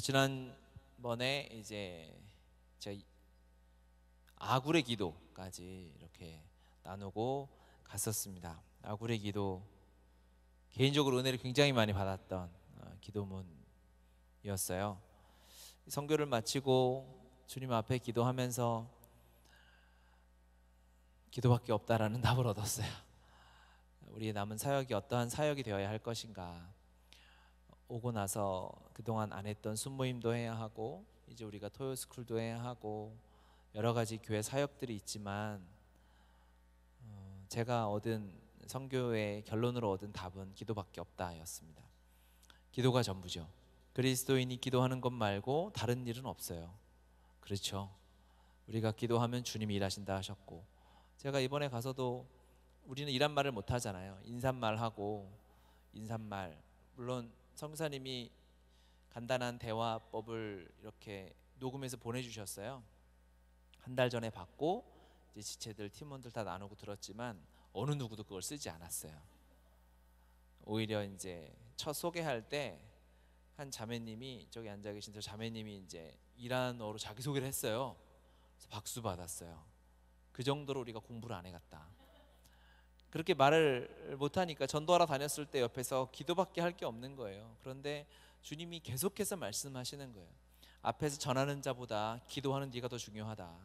지난번에 이제 제가 아굴의 기도까지 이렇게 나누고 갔었습니다. 아굴의 기도, 개인적으로 은혜를 굉장히 많이 받았던 기도문이었어요. 선교를 마치고 주님 앞에 기도하면서 기도밖에 없다라는 답을 얻었어요. 우리의 남은 사역이 어떠한 사역이 되어야 할 것인가. 오고 나서 그동안 안 했던 순모임도 해야 하고, 이제 우리가 토요스쿨도 해야 하고, 여러 가지 교회 사역들이 있지만 제가 얻은 선교의 결론으로 얻은 답은 기도밖에 없다였습니다. 기도가 전부죠. 그리스도인이 기도하는 것 말고 다른 일은 없어요. 그렇죠. 우리가 기도하면 주님이 일하신다 하셨고, 제가 이번에 가서도 우리는 이란 말을 못 하잖아요. 인사말하고, 인사말, 물론 성사님이 간단한 대화법을 이렇게 녹음해서 보내주셨어요. 한 달 전에 받고 이제 지체들 팀원들 다 나누고 들었지만 어느 누구도 그걸 쓰지 않았어요. 오히려 이제 첫 소개할 때 한 자매님이, 저기 앉아 계신 저 자매님이 이제 이란어로 자기소개를 했어요. 그래서 박수 받았어요. 그 정도로 우리가 공부를 안 해갔다. 그렇게 말을 못하니까 전도하러 다녔을 때 옆에서 기도밖에 할 게 없는 거예요. 그런데 주님이 계속해서 말씀하시는 거예요. 앞에서 전하는 자보다 기도하는 네가 더 중요하다.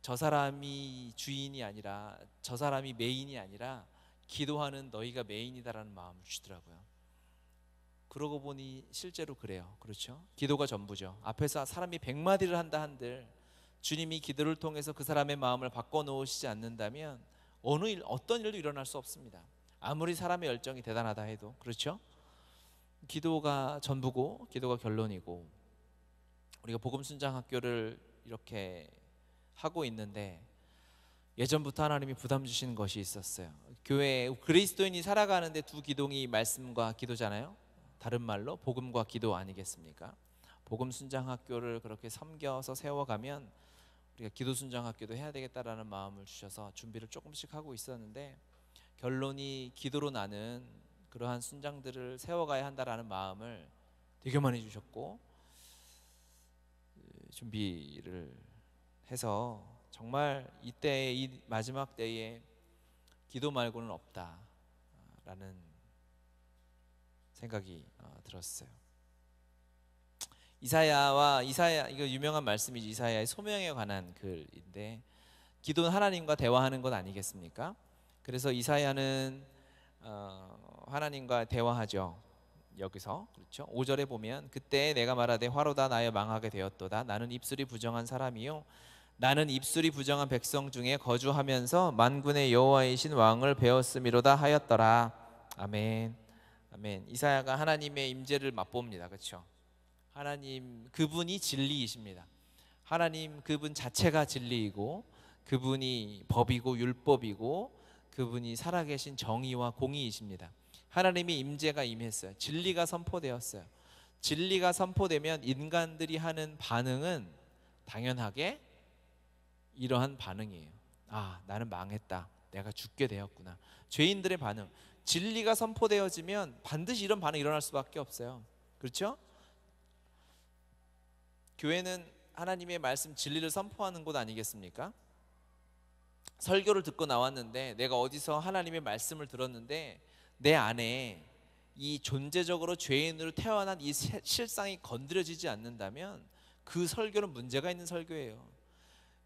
저 사람이 주인이 아니라, 저 사람이 메인이 아니라 기도하는 너희가 메인이다라는 마음을 주시더라고요. 그러고 보니 실제로 그래요. 그렇죠? 기도가 전부죠. 앞에서 사람이 100마디를 한다 한들 주님이 기도를 통해서 그 사람의 마음을 바꿔놓으시지 않는다면 어느 일, 어떤 일도 일어날 수 없습니다. 아무리 사람의 열정이 대단하다 해도. 그렇죠? 기도가 전부고 기도가 결론이고, 우리가 복음순장학교를 이렇게 하고 있는데 예전부터 하나님이 부담 주시는 것이 있었어요. 교회 그리스도인이 살아가는데 두 기둥이 말씀과 기도잖아요. 다른 말로 복음과 기도 아니겠습니까? 복음순장학교를 그렇게 섬겨서 세워가면 우리가 기도순장학교도 해야 되겠다라는 마음을 주셔서 준비를 조금씩 하고 있었는데, 결론이 기도로 나는 그러한 순장들을 세워가야 한다라는 마음을 되게 많이 주셨고, 준비를 해서 정말 이때, 이 마지막 때에 기도 말고는 없다라는 생각이 들었어요. 이사야, 이거 유명한 말씀이지. 이사야의 소명에 관한 글인데, 기도는 하나님과 대화하는 것 아니겠습니까? 그래서 이사야는 하나님과 대화하죠. 여기서, 그렇죠? 5절에 보면, 그때 내가 말하되 화로다 나여 망하게 되었도다. 나는 입술이 부정한 사람이요, 나는 입술이 부정한 백성 중에 거주하면서 만군의 여호와이신 왕을 배웠음이로다 하였더라. 아멘. 아멘. 이사야가 하나님의 임재를 맛봅니다. 그렇죠? 하나님 그분이 진리이십니다. 하나님 그분 자체가 진리이고, 그분이 법이고 율법이고, 그분이 살아계신 정의와 공의이십니다. 하나님의 임재가 임했어요. 진리가 선포되었어요. 진리가 선포되면 인간들이 하는 반응은 당연하게 이러한 반응이에요. 아, 나는 망했다. 내가 죽게 되었구나. 죄인들의 반응. 진리가 선포되어지면 반드시 이런 반응이 일어날 수밖에 없어요. 그렇죠? 교회는 하나님의 말씀 진리를 선포하는 곳 아니겠습니까? 설교를 듣고 나왔는데, 내가 어디서 하나님의 말씀을 들었는데 내 안에 이 존재적으로 죄인으로 태어난 이 실상이 건드려지지 않는다면 그 설교는 문제가 있는 설교예요.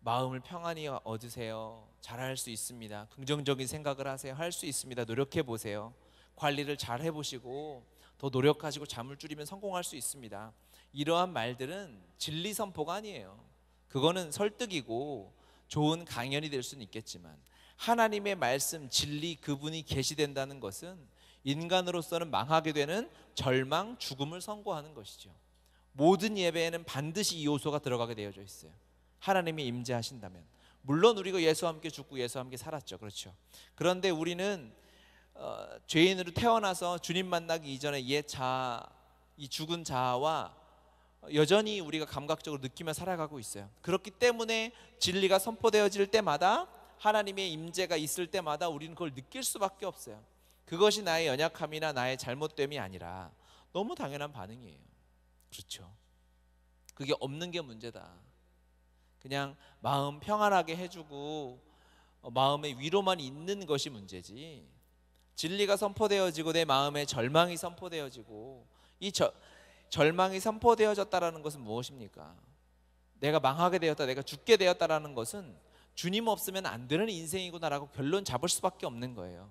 마음을 평안히 얻으세요. 잘할 수 있습니다. 긍정적인 생각을 하세요. 할 수 있습니다. 노력해 보세요. 관리를 잘 해보시고 더 노력하시고 잠을 줄이면 성공할 수 있습니다. 이러한 말들은 진리 선포가 아니에요. 그거는 설득이고 좋은 강연이 될 수는 있겠지만, 하나님의 말씀, 진리, 그분이 계시된다는 것은 인간으로서는 망하게 되는 절망, 죽음을 선고하는 것이죠. 모든 예배에는 반드시 이 요소가 들어가게 되어져 있어요. 하나님이 임재하신다면. 물론 우리가 예수와 함께 죽고 예수와 함께 살았죠. 그렇죠? 그런데 우리는 죄인으로 태어나서 주님 만나기 이전에 옛 자아, 이 죽은 자아와 여전히 우리가 감각적으로 느끼며 살아가고 있어요. 그렇기 때문에 진리가 선포되어질 때마다, 하나님의 임재가 있을 때마다 우리는 그걸 느낄 수밖에 없어요. 그것이 나의 연약함이나 나의 잘못됨이 아니라 너무 당연한 반응이에요. 그렇죠. 그게 없는 게 문제다. 그냥 마음 평안하게 해주고 마음의 위로만 있는 것이 문제지, 진리가 선포되어지고 내 마음에 절망이 선포되어지고 이 절망이 선포되어졌다라는 것은 무엇입니까? 내가 망하게 되었다, 내가 죽게 되었다라는 것은 주님 없으면 안 되는 인생이구나라고 결론 잡을 수밖에 없는 거예요.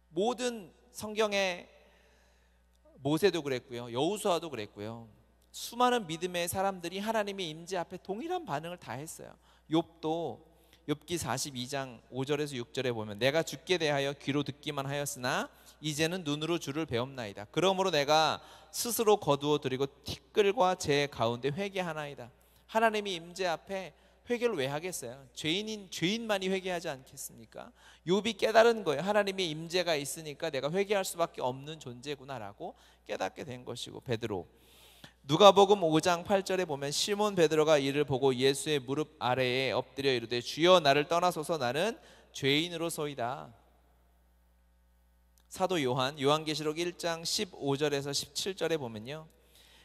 모든 성경에 모세도 그랬고요, 여호수아도 그랬고요, 수많은 믿음의 사람들이 하나님의 임재 앞에 동일한 반응을 다 했어요. 욥도 욥기 42장 5절에서 6절에 보면 내가 주께 대하여 귀로 듣기만 하였으나 이제는 눈으로 주를 배움나이다. 그러므로 내가 스스로 거두어 드리고 티끌과 재 가운데 회개하나이다. 하나님의 임재 앞에 회개를 왜 하겠어요? 죄인만이 회개하지 않겠습니까? 욥이 깨달은 거예요. 하나님의 임재가 있으니까 내가 회개할 수밖에 없는 존재구나라고 깨닫게 된 것이고, 베드로 누가복음 5장 8절에 보면 시몬 베드로가 이를 보고 예수의 무릎 아래에 엎드려 이르되 주여 나를 떠나소서 나는 죄인으로소이다. 사도 요한계시록 1장 15절에서 17절에 보면요,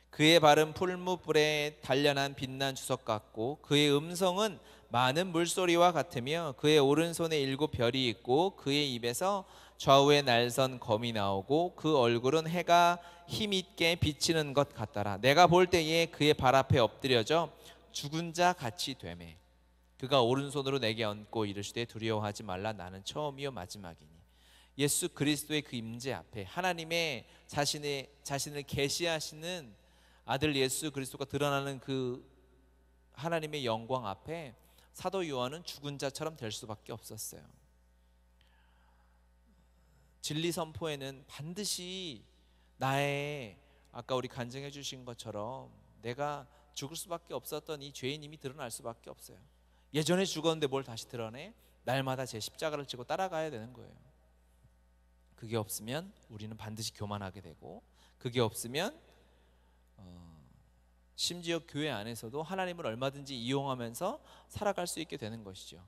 그의 발은 풀무불에 단련한 빛난 주석 같고 그의 음성은 많은 물소리와 같으며 그의 오른손에 7별이 있고 그의 입에서 좌우에 날선 검이 나오고 그 얼굴은 해가 힘있게 비치는 것 같더라. 내가 볼 때에 그의 발 앞에 엎드려져 죽은 자 같이 되매 그가 오른손으로 내게 얹고 이르시되 두려워하지 말라 나는 처음이요 마지막이니. 예수 그리스도의 그 임재 앞에 하나님의 자신을 계시하시는 아들 예수 그리스도가 드러나는 그 하나님의 영광 앞에 사도 요한은 죽은 자처럼 될 수밖에 없었어요. 진리 선포에는 반드시 나의, 아까 우리 간증해 주신 것처럼 내가 죽을 수밖에 없었던 이 죄인임이 드러날 수밖에 없어요. 예전에 죽었는데 뭘 다시 드러내? 날마다 제 십자가를 지고 따라가야 되는 거예요. 그게 없으면 우리는 반드시 교만하게 되고, 그게 없으면 심지어 교회 안에서도 하나님을 얼마든지 이용하면서 살아갈 수 있게 되는 것이죠.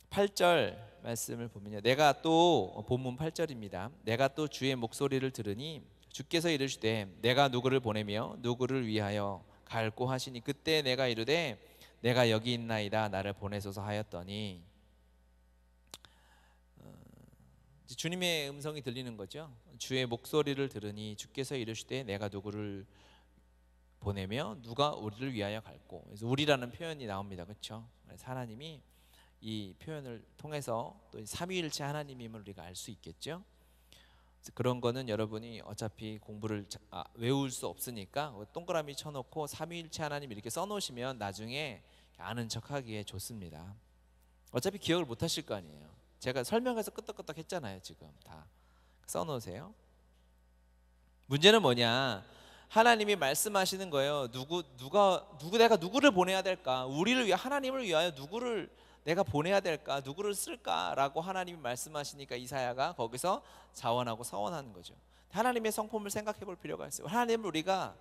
8절 말씀을 보면요, 내가 또, 본문 8절입니다. 내가 또 주의 목소리를 들으니 주께서 이르시되 내가 누구를 보내며 누구를 위하여 갈고 하시니 그때 내가 이르되 내가 여기 있나이다 나를 보내소서 하였더니, 주님의 음성이 들리는 거죠. 주의 목소리를 들으니 주께서 이르시되 내가 누구를 보내며 누가 우리를 위하여 갈고. 그래서 우리라는 표현이 나옵니다. 그렇죠? 그래서 하나님이 이 표현을 통해서 또 삼위일체 하나님임을 우리가 알 수 있겠죠. 그래서 그런 거는 여러분이 어차피 공부를 외울 수 없으니까 동그라미 쳐놓고 삼위일체 하나님 이렇게 써놓으시면 나중에 아는 척하기에 좋습니다. 어차피 기억을 못 하실 거 아니에요. 제가 설명해서 끄떡끄떡 했잖아요. 지금 다 써놓으세요. 문제는 뭐냐, 하나님이 말씀하시는 거예요. 내가 누구를 보내야 될까? 우리를 위해, 하나님을 위하여 누구를 내가 보내야 될까? 누구를 쓸까라고 하나님이 말씀하시니까 이사야가 거기서 자원하고 서원하는 거죠. 하나님의 성품을 생각해 볼 필요가 있어요. 하나님을 우리가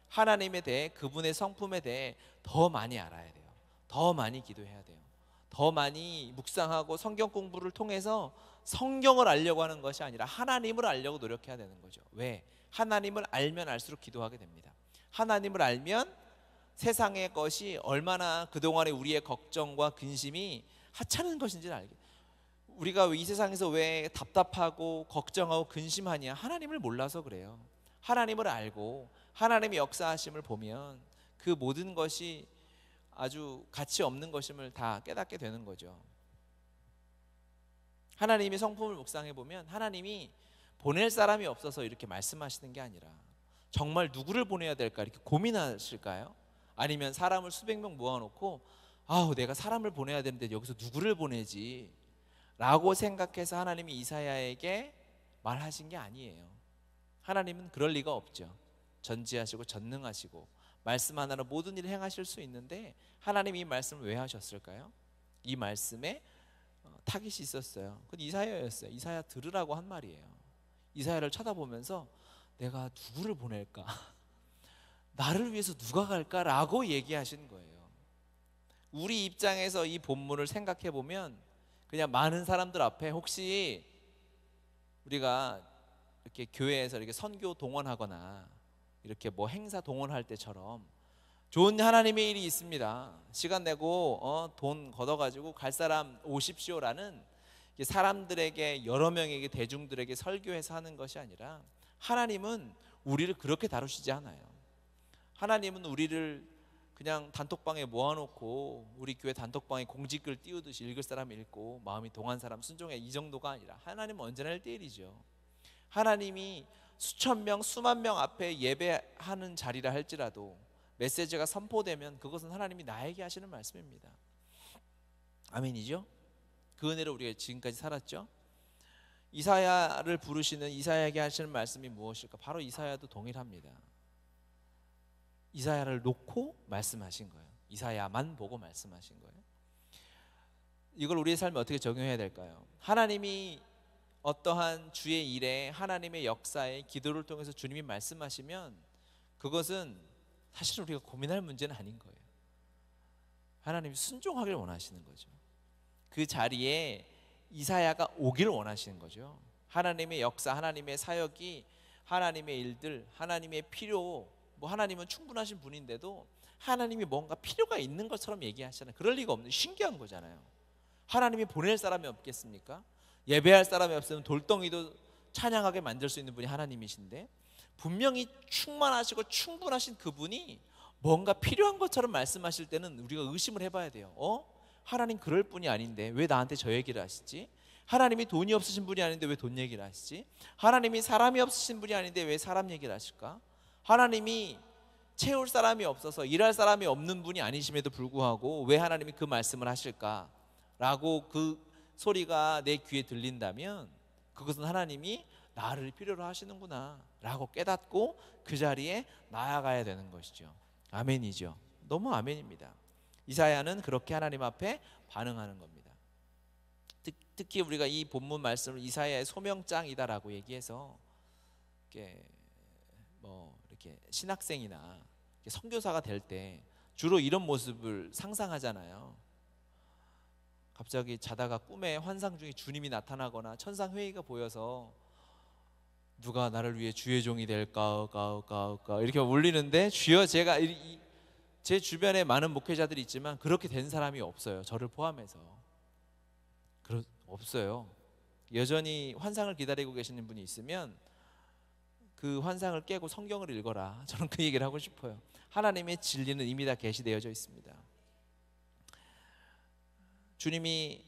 하나님에 대해, 그분의 성품에 대해 더 많이 알아야 돼요. 더 많이 기도해야 돼요. 더 많이 묵상하고 성경 공부를 통해서 성경을 알려고 하는 것이 아니라 하나님을 알려고 노력해야 되는 거죠. 왜? 하나님을 알면 알수록 기도하게 됩니다. 하나님을 알면 세상의 것이 얼마나 그동안의 우리의 걱정과 근심이 하찮은 것인지를 알게. 우리가 이 세상에서 왜 답답하고 걱정하고 근심하냐? 하나님을 몰라서 그래요. 하나님을 알고 하나님의 역사하심을 보면 그 모든 것이 아주 가치 없는 것임을 다 깨닫게 되는 거죠. 하나님의 성품을 묵상해 보면 하나님이 보낼 사람이 없어서 이렇게 말씀하시는 게 아니라 정말 누구를 보내야 될까 이렇게 고민하실까요? 아니면 사람을 수백 명 모아놓고 내가 사람을 보내야 되는데 여기서 누구를 보내지? 라고 생각해서 하나님이 이사야에게 말하신 게 아니에요. 하나님은 그럴 리가 없죠. 전지하시고 전능하시고 말씀 하나로 모든 일을 행하실 수 있는데 하나님이 이 말씀을 왜 하셨을까요? 이 말씀에 타깃이 있었어요. 그건 이사야였어요. 이사야 들으라고 한 말이에요. 이사야를 쳐다보면서 내가 누구를 보낼까? 나를 위해서 누가 갈까라고 얘기하신 거예요. 우리 입장에서 이 본문을 생각해 보면 그냥 많은 사람들 앞에 혹시 우리가 이렇게 교회에서 이렇게 선교 동원하거나 이렇게 뭐 행사 동원할 때처럼 좋은 하나님의 일이 있습니다. 시간 내고 돈 걷어가지고 갈 사람 오십시오라는 사람들에게, 여러 명에게, 대중들에게 설교해서 하는 것이 아니라, 하나님은 우리를 그렇게 다루시지 않아요. 하나님은 우리를 그냥 단톡방에 모아놓고 우리 교회 단톡방에 공지글 띄우듯이 읽을 사람 읽고 마음이 동한 사람 순종해, 이 정도가 아니라 하나님은 언제나 1대1이죠. 하나님이 수천 명, 수만 명 앞에 예배하는 자리라 할지라도 메시지가 선포되면 그것은 하나님이 나에게 하시는 말씀입니다. 아멘이죠? 그 은혜를 우리가 지금까지 살았죠. 이사야를 부르시는, 이사야에게 하시는 말씀이 무엇일까? 바로 이사야도 동일합니다. 이사야를 놓고 말씀하신 거예요. 이사야만 보고 말씀하신 거예요. 이걸 우리의 삶에 어떻게 적용해야 될까요? 하나님이 어떠한 주의 일에, 하나님의 역사에, 기도를 통해서 주님이 말씀하시면 그것은 사실 우리가 고민할 문제는 아닌 거예요. 하나님이 순종하길 원하시는 거죠. 그 자리에 이사야가 오길 원하시는 거죠. 하나님의 역사, 하나님의 사역이, 하나님의 일들, 하나님의 필요, 뭐 하나님은 충분하신 분인데도 하나님이 뭔가 필요가 있는 것처럼 얘기하시잖아요. 그럴 리가 없는, 신기한 거잖아요. 하나님이 보낼 사람이 없겠습니까? 예배할 사람이 없으면 돌덩이도 찬양하게 만들 수 있는 분이 하나님이신데, 분명히 충만하시고 충분하신 그분이 뭔가 필요한 것처럼 말씀하실 때는 우리가 의심을 해봐야 돼요. 하나님 그럴 분이 아닌데 왜 나한테 저 얘기를 하시지? 하나님이 돈이 없으신 분이 아닌데 왜 돈 얘기를 하시지? 하나님이 사람이 없으신 분이 아닌데 왜 사람 얘기를 하실까? 하나님이 채울 사람이 없어서 일할 사람이 없는 분이 아니심에도 불구하고 왜 하나님이 그 말씀을 하실까? 라고 그 소리가 내 귀에 들린다면 그것은 하나님이 나를 필요로 하시는구나 라고 깨닫고 그 자리에 나아가야 되는 것이죠. 아멘이죠. 너무 아멘입니다. 이사야는 그렇게 하나님 앞에 반응하는 겁니다. 특히 우리가 이 본문 말씀을 이사야의 소명장이다라고 얘기해서 이렇게 신학생이나 선교사가 될 때 주로 이런 모습을 상상하잖아요. 갑자기 자다가 꿈에 환상 중에 주님이 나타나거나 천상 회의가 보여서 누가 나를 위해 주의 종이 될까 이렇게 울리는데, 주여, 제가 제 주변에 많은 목회자들이 있지만 그렇게 된 사람이 없어요. 저를 포함해서 없어요. 여전히 환상을 기다리고 계시는 분이 있으면 그 환상을 깨고 성경을 읽어라. 저는 그 얘기를 하고 싶어요. 하나님의 진리는 이미 다 계시되어져 있습니다. 주님이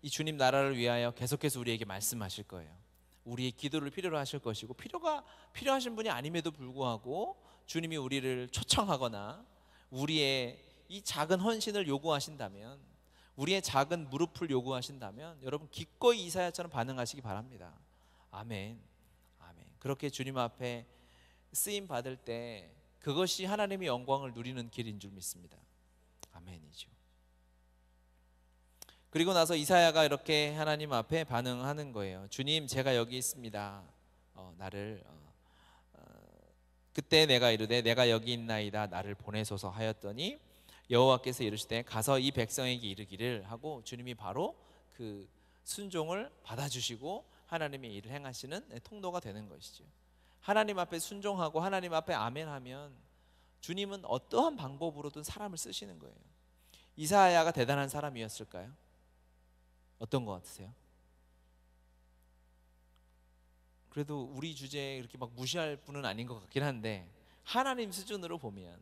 이 주님 나라를 위하여 계속해서 우리에게 말씀하실 거예요. 우리의 기도를 필요로 하실 것이고, 필요가 필요하신 분이 아님에도 불구하고 주님이 우리를 초청하거나 우리의 이 작은 헌신을 요구하신다면, 우리의 작은 무릎을 요구하신다면 여러분 기꺼이 이사야처럼 반응하시기 바랍니다. 아멘. 아멘. 그렇게 주님 앞에 쓰임 받을 때 그것이 하나님의 영광을 누리는 길인 줄 믿습니다. 아멘이죠. 그리고 나서 이사야가 이렇게 하나님 앞에 반응하는 거예요. 주님, 제가 여기 있습니다. 그때 내가 이르되 내가 여기 있나이다, 나를 보내소서 하였더니 여호와께서 이르시되 가서 이 백성에게 이르기를 하고, 주님이 바로 그 순종을 받아주시고 하나님의 일을 행하시는 통로가 되는 것이죠. 하나님 앞에 순종하고 하나님 앞에 아멘하면 주님은 어떠한 방법으로든 사람을 쓰시는 거예요. 이사야가 대단한 사람이었을까요? 어떤 것 같으세요? 그래도 우리 주제에 이렇게 막 무시할 분은 아닌 것 같긴 한데, 하나님 수준으로 보면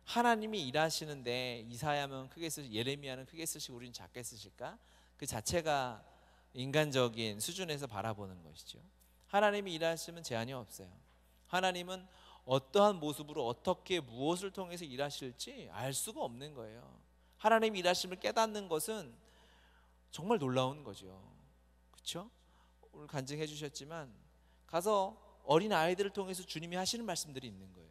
하나님이 일하시는데 이사야면 크게 쓰시고 예레미야는 크게 쓰시고 우리는 작게 쓰실까? 그 자체가 인간적인 수준에서 바라보는 것이죠. 하나님이 일하시면 제한이 없어요. 하나님은 어떠한 모습으로 어떻게 무엇을 통해서 일하실지 알 수가 없는 거예요. 하나님이 일하심을 깨닫는 것은 정말 놀라운 거죠. 그렇죠? 오늘 간증해 주셨지만 가서 어린 아이들을 통해서 주님이 하시는 말씀들이 있는 거예요.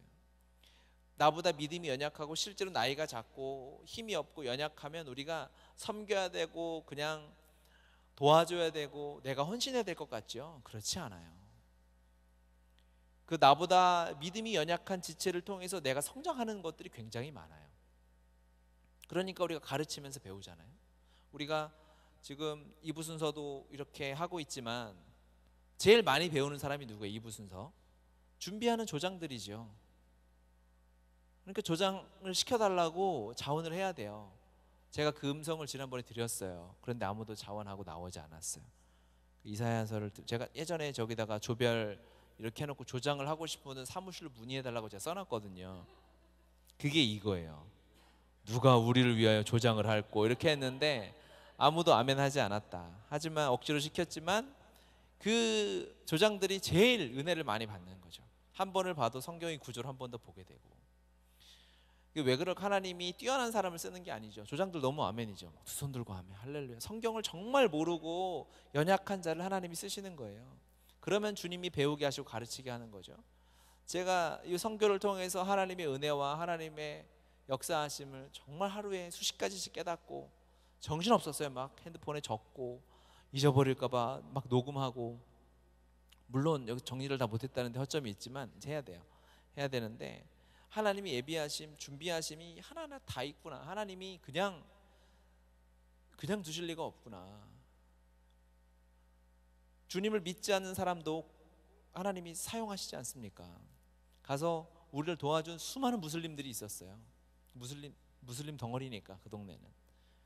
나보다 믿음이 연약하고 실제로 나이가 작고 힘이 없고 연약하면 우리가 섬겨야 되고 그냥 도와줘야 되고 내가 헌신해야 될 것 같죠? 그렇지 않아요. 그 나보다 믿음이 연약한 지체를 통해서 내가 성장하는 것들이 굉장히 많아요. 그러니까 우리가 가르치면서 배우잖아요. 우리가 지금 이부 순서도 이렇게 하고 있지만 제일 많이 배우는 사람이 누구예요? 2부 순서 준비하는 조장들이죠. 그러니까 조장을 시켜달라고 자원을 해야 돼요. 제가 그 음성을 지난번에 드렸어요. 그런데 아무도 자원하고 나오지 않았어요. 이사야서를 제가 예전에 저기다가 조별 이렇게 해놓고 조장을 하고 싶으면 사무실로 문의해달라고 제가 써놨거든요. 그게 이거예요. 누가 우리를 위하여 조장을 할꼬 이렇게 했는데 아무도 아멘 하지 않았다. 하지만 억지로 시켰지만 그 조장들이 제일 은혜를 많이 받는 거죠. 한 번을 봐도 성경의 구조를 한 번 더 보게 되고. 왜 그럴까? 하나님이 뛰어난 사람을 쓰는 게 아니죠. 조장들 너무 아멘이죠. 두 손 들고 아멘 할렐루야. 성경을 정말 모르고 연약한 자를 하나님이 쓰시는 거예요. 그러면 주님이 배우게 하시고 가르치게 하는 거죠. 제가 이 성교를 통해서 하나님의 은혜와 하나님의 역사하심을 정말 하루에 수십 가지씩 깨닫고 정신없었어요. 막 핸드폰에 적고 잊어버릴까 봐 막 녹음하고, 물론 여기 정리를 다 못했다는데 허점이 있지만 이제 해야 돼요. 해야 되는데 하나님이 예비하심, 준비하심이 하나하나 다 있구나. 하나님이 그냥 두실 리가 없구나. 주님을 믿지 않는 사람도 하나님이 사용하시지 않습니까? 가서 우리를 도와준 수많은 무슬림들이 있었어요. 무슬림 덩어리니까 그 동네는.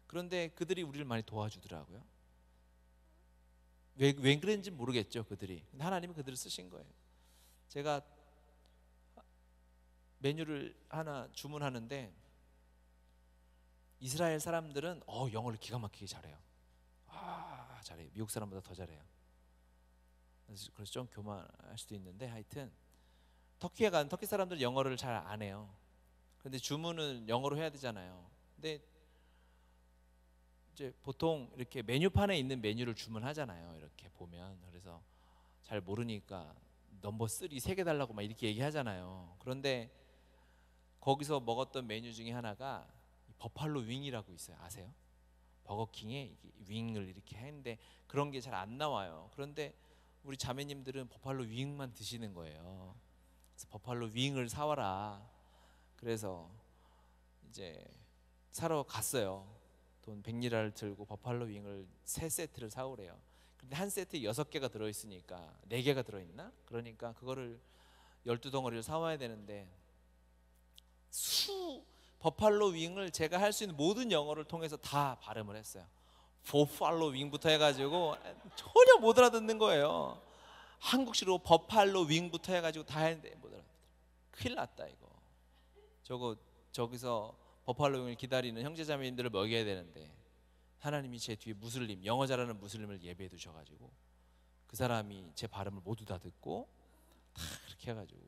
그런데 그들이 우리를 많이 도와주더라고요. 왜 그랬는지 모르겠죠, 그들이. 근데 하나님이 그들을 쓰신 거예요. 제가 메뉴를 하나 주문하는데 이스라엘 사람들은 영어를 기가 막히게 잘해요. 잘해요. 미국 사람보다 더 잘해요. 그래서 좀 교만할 수도 있는데 하여튼 터키에 간 터키 사람들은 영어를 잘 안 해요. 그런데 주문은 영어로 해야 되잖아요. 근데 이제 보통 이렇게 메뉴판에 있는 메뉴를 주문하잖아요. 이렇게 보면. 그래서 잘 모르니까 넘버 3 3개 달라고 막 이렇게 얘기하잖아요. 그런데 거기서 먹었던 메뉴 중에 하나가 버팔로 윙이라고 있어요. 아세요? 버거킹에 윙을 이렇게 했는데 그런 게 잘 안 나와요. 그런데 우리 자매님들은 버팔로 윙만 드시는 거예요. 그래서 버팔로 윙을 사와라. 그래서 이제 사러 갔어요. 돈 100리라를 들고 버팔로 윙을 3세트를 사오래요. 근데 한 세트에 6개가 들어있으니까 4개가 들어있나? 그러니까 그거를 12덩어리를 사와야 되는데 버팔로 윙을 제가 할 수 있는 모든 영어를 통해서 다 발음을 했어요. 버팔로 윙부터 해가지고 전혀 못 알아듣는 거예요. 한국식으로 버팔로 윙부터 해가지고 다 했는데 못 알아듣더라고요. 큰일 났다 이거. 저기서 버팔로 윙을 기다리는 형제자매님들을 먹여야 되는데 하나님이 제 뒤에 무슬림, 영어 잘하는 무슬림을 예배해 두셔가지고 그 사람이 제 발음을 모두 다 듣고 다 그렇게 해가지고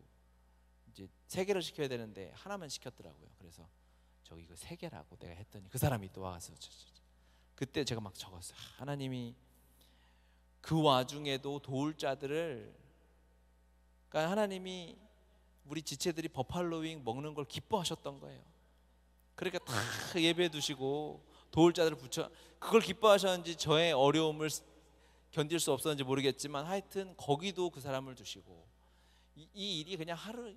이제 3개를 시켜야 되는데 하나만 시켰더라고요. 그래서 저기 이거 3개라고 내가 했더니 그 사람이 또 와서 그때 제가 막 적었어요. 하나님이 그 와중에도 도울 자들을, 그러니까 하나님이 우리 지체들이 버팔로 윙 먹는 걸 기뻐하셨던 거예요. 그러니까 다 예배해 두시고 도울 자들을 붙여, 그걸 기뻐하셨는지 저의 어려움을 견딜 수 없었는지 모르겠지만 하여튼 거기도 그 사람을 두시고 이 일이 그냥 하루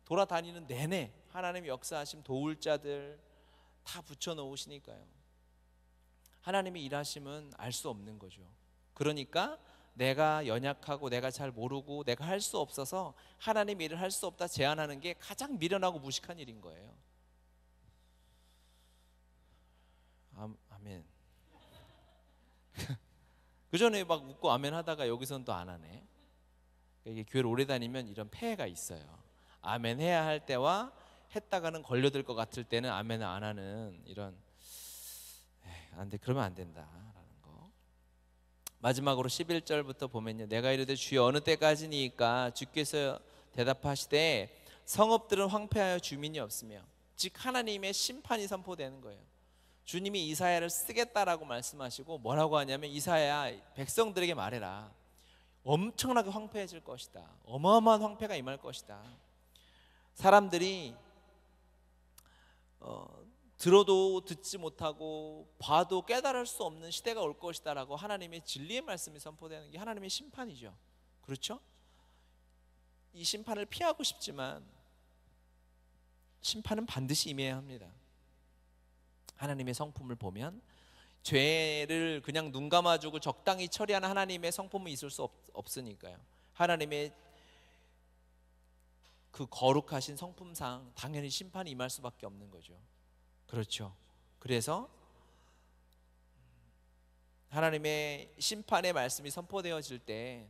돌아다니는 내내 하나님의 역사하심 도울 자들 다 붙여 놓으시니까요. 하나님의 일하심은 알 수 없는 거죠. 그러니까 내가 연약하고 내가 잘 모르고 내가 할 수 없어서 하나님의 일을 할 수 없다 제안하는 게 가장 미련하고 무식한 일인 거예요. 아멘. 그 전에 막 웃고 아멘 하다가 여기서는 또 안 하네. 이게 교회를 오래 다니면 이런 폐해가 있어요. 아멘 해야 할 때와 했다가는 걸려들 것 같을 때는 아멘을 안 하는 이런, 안 돼, 그러면 안 된다라는 거. 마지막으로 11절부터 보면요, 내가 이르되 주여 어느 때까지니까 주께서 대답하시되 성읍들은 황폐하여 주민이 없으며, 즉 하나님의 심판이 선포되는 거예요. 주님이 이사야를 쓰겠다라고 말씀하시고 뭐라고 하냐면, 이사야 백성들에게 말해라. 엄청나게 황폐해질 것이다. 어마어마한 황폐가 임할 것이다. 사람들이 들어도 듣지 못하고 봐도 깨달을 수 없는 시대가 올 것이다 라고 하나님의 진리의 말씀이 선포되는 게 하나님의 심판이죠. 그렇죠? 이 심판을 피하고 싶지만 심판은 반드시 임해야 합니다. 하나님의 성품을 보면 죄를 그냥 눈 감아주고 적당히 처리하는 하나님의 성품은 있을 수 없으니까요. 하나님의 그 거룩하신 성품상 당연히 심판이 임할 수밖에 없는 거죠. 그렇죠. 그래서 하나님의 심판의 말씀이 선포되어질 때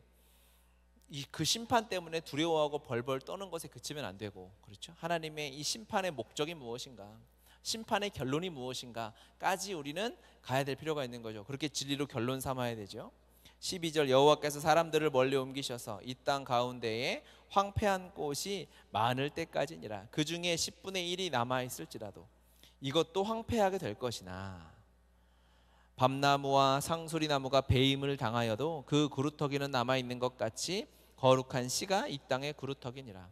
그 심판 때문에 두려워하고 벌벌 떠는 것에 그치면 안 되고, 그렇죠? 하나님의 이 심판의 목적이 무엇인가, 심판의 결론이 무엇인가까지 우리는 가야 될 필요가 있는 거죠. 그렇게 진리로 결론 삼아야 되죠. 12절, 여호와께서 사람들을 멀리 옮기셔서 이 땅 가운데에 황폐한 꽃이 많을 때까지니라. 그 중에 10분의 1이 남아있을지라도 이것도 황폐하게 될 것이나, 밤나무와 상수리나무가 배임을 당하여도 그 그루터기는 남아있는 것 같이 거룩한 씨가 이 땅의 그루터기니라.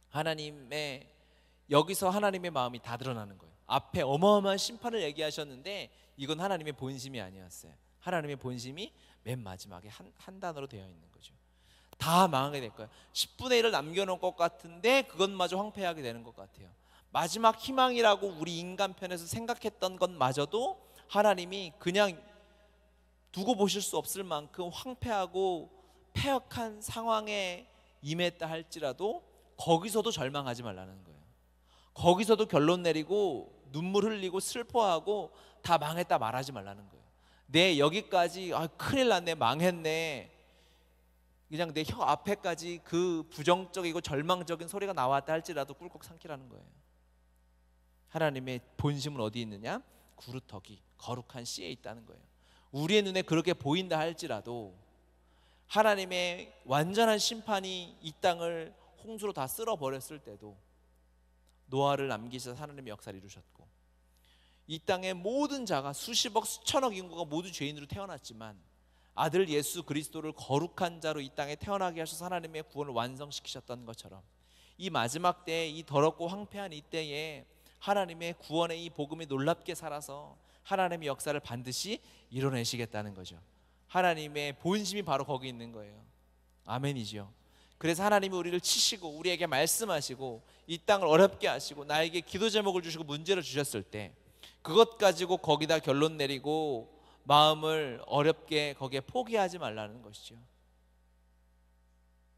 하나님의, 여기서 하나님의 마음이 다 드러나는 거예요. 앞에 어마어마한 심판을 얘기하셨는데 이건 하나님의 본심이 아니었어요. 하나님의 본심이 맨 마지막에 한 단어로 되어 있는 거죠. 다 망하게 될 거예요. 10분의 1을 남겨놓을 것 같은데 그것마저 황폐하게 되는 것 같아요. 마지막 희망이라고 우리 인간 편에서 생각했던 것마저도 하나님이 그냥 두고 보실 수 없을 만큼 황폐하고 폐역한 상황에 임했다 할지라도 거기서도 절망하지 말라는 거예요. 거기서도 결론 내리고 눈물 흘리고 슬퍼하고 다 망했다 말하지 말라는 거예요. 내 여기까지 큰일 났네, 망했네, 그냥 내 혀 앞에까지 그 부정적이고 절망적인 소리가 나왔다 할지라도 꿀꺽 삼키라는 거예요. 하나님의 본심은 어디 있느냐? 구루터기, 거룩한 씨에 있다는 거예요. 우리의 눈에 그렇게 보인다 할지라도 하나님의 완전한 심판이 이 땅을 홍수로 다 쓸어버렸을 때도 노아를 남기셔서 하나님의 역사를 이루셨고, 이 땅의 모든 자가 수십억 수천억 인구가 모두 죄인으로 태어났지만 아들 예수 그리스도를 거룩한 자로 이 땅에 태어나게 하셔서 하나님의 구원을 완성시키셨던 것처럼 이 마지막 때에, 이 더럽고 황폐한 이 때에 하나님의 구원의 이 복음이 놀랍게 살아서 하나님의 역사를 반드시 이뤄내시겠다는 거죠. 하나님의 본심이 바로 거기 있는 거예요. 아멘이죠. 그래서 하나님이 우리를 치시고 우리에게 말씀하시고 이 땅을 어렵게 하시고 나에게 기도 제목을 주시고 문제를 주셨을 때 그것 가지고 거기다 결론 내리고 마음을 어렵게 거기에 포기하지 말라는 것이죠.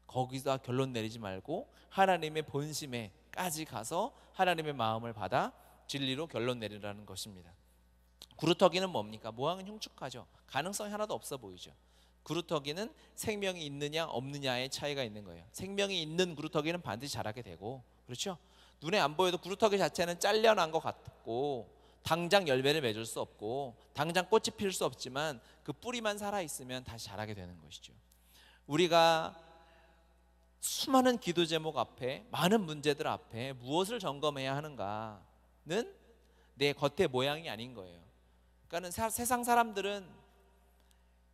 거기다 결론 내리지 말고 하나님의 본심에까지 가서 하나님의 마음을 받아 진리로 결론 내리라는 것입니다. 구루터기는 뭡니까? 모양은 흉측하죠. 가능성이 하나도 없어 보이죠. 구루터기는 생명이 있느냐 없느냐의 차이가 있는 거예요. 생명이 있는 구루터기는 반드시 자라게 되고, 그렇죠? 눈에 안 보여도 구루터기 자체는 잘려난 것 같고 당장 열매를 맺을 수 없고 당장 꽃이 필 수 없지만 그 뿌리만 살아있으면 다시 자라게 되는 것이죠. 우리가 수많은 기도 제목 앞에, 많은 문제들 앞에 무엇을 점검해야 하는가는 내 겉의 모양이 아닌 거예요. 그러니까 세상 사람들은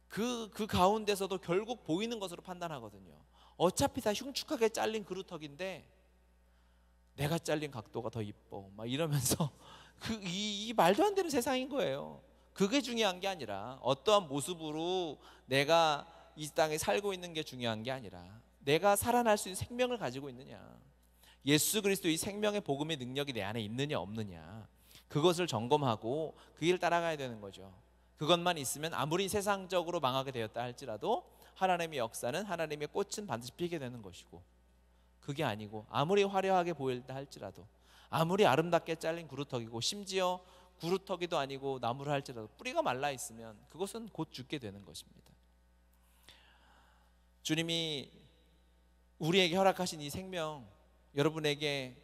그 가운데서도 결국 보이는 것으로 판단하거든요. 어차피 다 흉측하게 잘린 그루터기인데 내가 잘린 각도가 더 이뻐 막 이러면서 이 말도 안 되는 세상인 거예요. 그게 중요한 게 아니라 어떠한 모습으로 내가 이 땅에 살고 있는 게 중요한 게 아니라 내가 살아날 수 있는 생명을 가지고 있느냐, 예수 그리스도 이 생명의 복음의 능력이 내 안에 있느냐 없느냐, 그것을 점검하고 그 길을 따라가야 되는 거죠. 그것만 있으면 아무리 세상적으로 망하게 되었다 할지라도 하나님의 역사는, 하나님의 꽃은 반드시 피게 되는 것이고, 그게 아니고 아무리 화려하게 보일다 할지라도 아무리 아름답게 잘린 구루터기고 심지어 구루터기도 아니고 나무를 할지라도 뿌리가 말라 있으면 그것은 곧 죽게 되는 것입니다. 주님이 우리에게 허락하신 이 생명 여러분에게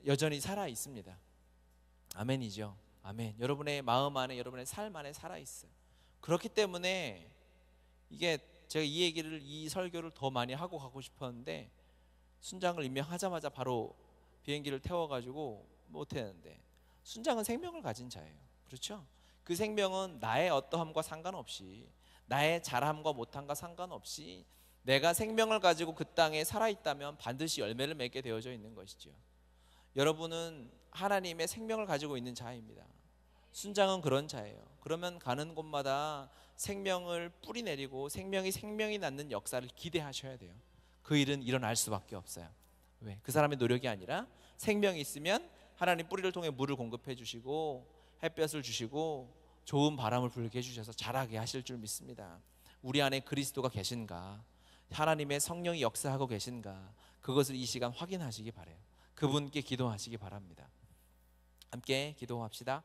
여전히 살아 있습니다. 아멘이죠. 아멘. 여러분의 마음 안에, 여러분의 삶 안에 살아 있어요. 그렇기 때문에 이게 제가 이 설교를 더 많이 하고 가고 싶었는데 순장을 임명하자마자 바로 비행기를 태워가지고 못했는데, 순장은 생명을 가진 자예요. 그렇죠? 그 생명은 나의 어떠함과 상관없이, 나의 잘함과 못함과 상관없이 내가 생명을 가지고 그 땅에 살아있다면 반드시 열매를 맺게 되어져 있는 것이죠. 여러분은 하나님의 생명을 가지고 있는 자입니다. 순장은 그런 자예요. 그러면 가는 곳마다 생명을 뿌리내리고 생명이 낳는 역사를 기대하셔야 돼요. 그 일은 일어날 수밖에 없어요. 왜? 그 사람의 노력이 아니라 생명이 있으면 하나님 뿌리를 통해 물을 공급해 주시고 햇볕을 주시고 좋은 바람을 불게 해주셔서 자라게 하실 줄 믿습니다. 우리 안에 그리스도가 계신가, 하나님의 성령이 역사하고 계신가, 그것을 이 시간 확인하시기 바라요. 그분께 기도하시기 바랍니다. 함께 기도합시다.